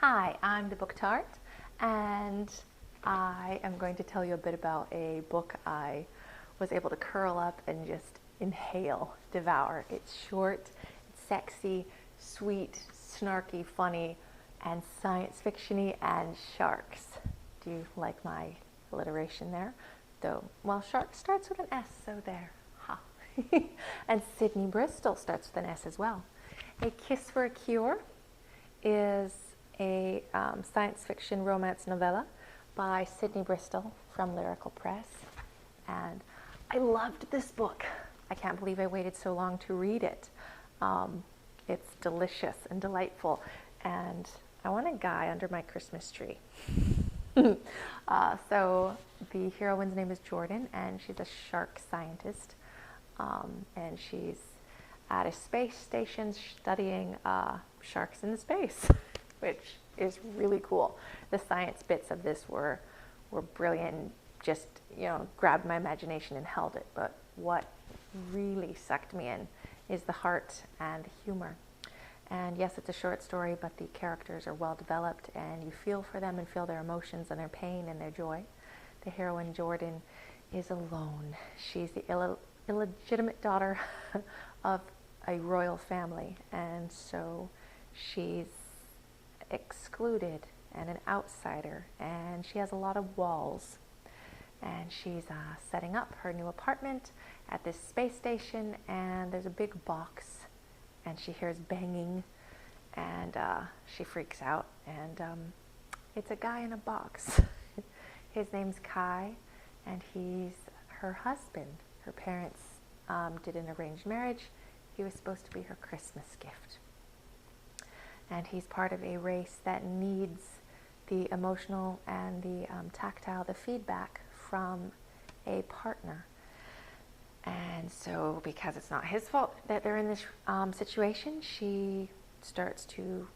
Hi, I'm the Book Tart, and I am going to tell you a bit about a book I was able to curl up and just inhale, devour. It's short, it's sexy, sweet, snarky, funny, and science fiction-y, and sharks. Do you like my alliteration there? Though, well, shark starts with an S, so there. Ha. And Sidney Bristol starts with an S as well. A Kiss for a Cure is a science fiction romance novella by Sidney Bristol from Lyrical Press, and I loved this book. I can't believe I waited so long to read it. It's delicious and delightful, and I want a guy under my Christmas tree. So the heroine's name is Jordan, and she's a shark scientist, and she's at a space station studying sharks in the space, which is really cool. The science bits of this were brilliant and just, grabbed my imagination and held it. But what really sucked me in is the heart and the humor. And yes, it's a short story, but the characters are well developed, and you feel for them and feel their emotions and their pain and their joy. The heroine, Jordan, is alone. She's the illegitimate daughter of a royal family, and so she's excluded and an outsider, and she has a lot of walls, and she's setting up her new apartment at this space station, and there's a big box, and she hears banging, and she freaks out, and it's a guy in a box. His name's Kai, and he's her husband. Her parents did an arranged marriage. He was supposed to be her Christmas gift. And he's part of a race that needs the emotional and the tactile, the feedback from a partner. And so because it's not his fault that they're in this situation, she starts to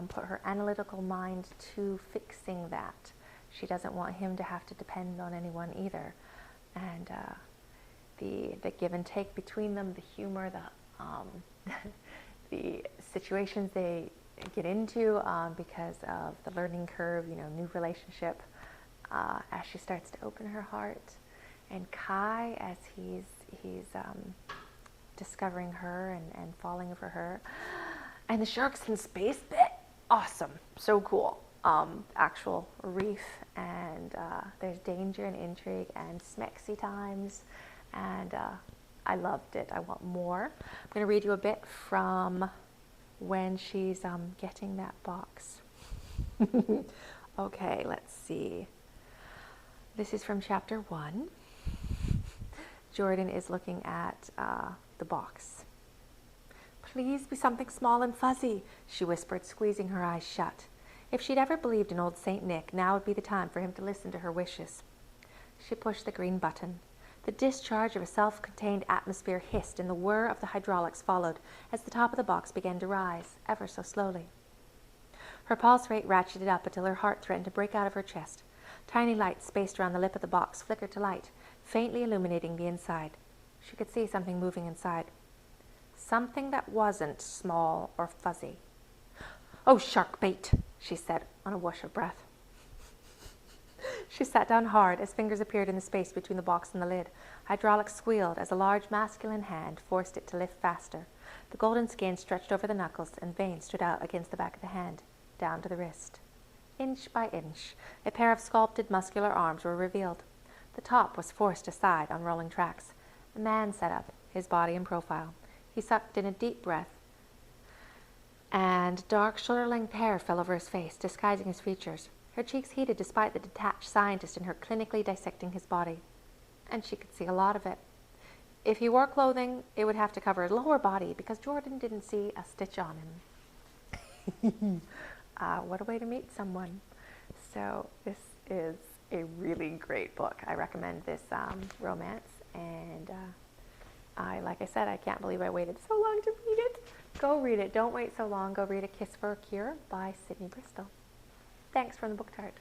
put her analytical mind to fixing that. She doesn't want him to have to depend on anyone either. And the give and take between them, the humor, the situations they get into because of the learning curve, new relationship, as she starts to open her heart, and Kai as he's discovering her and falling for her, and the sharks in space bit, awesome, so cool. Actual reef, and there's danger and intrigue and smexy times, and I loved it. I want more. I'm going to read you a bit from when she's getting that box. Okay, let's see. This is from chapter 1. Jordan is looking at the box. "Please be something small and fuzzy," she whispered, squeezing her eyes shut. If she'd ever believed in old Saint Nick, now would be the time for him to listen to her wishes. She pushed the green button. The discharge of a self-contained atmosphere hissed, and the whir of the hydraulics followed as the top of the box began to rise, ever so slowly. Her pulse rate ratcheted up until her heart threatened to break out of her chest. Tiny lights spaced around the lip of the box flickered to light, faintly illuminating the inside. She could see something moving inside. Something that wasn't small or fuzzy. "Oh, shark bait," she said on a whoosh of breath. She sat down hard as fingers appeared in the space between the box and the lid. Hydraulics squealed as a large masculine hand forced it to lift faster. The golden skin stretched over the knuckles, and veins stood out against the back of the hand, down to the wrist. Inch by inch, a pair of sculpted muscular arms were revealed. The top was forced aside on rolling tracks. A man sat up, his body in profile. He sucked in a deep breath, and dark, shoulder-length hair fell over his face, disguising his features. Her cheeks heated despite the detached scientist in her clinically dissecting his body. And she could see a lot of it. If he wore clothing, it would have to cover his lower body, because Jordan didn't see a stitch on him. What a way to meet someone. So this is a really great book. I recommend this romance, and like I said, I can't believe I waited so long to read it. Go read it. Don't wait so long. Go read A Kiss for a Cure by Sidney Bristol. Thanks from the Book Tart.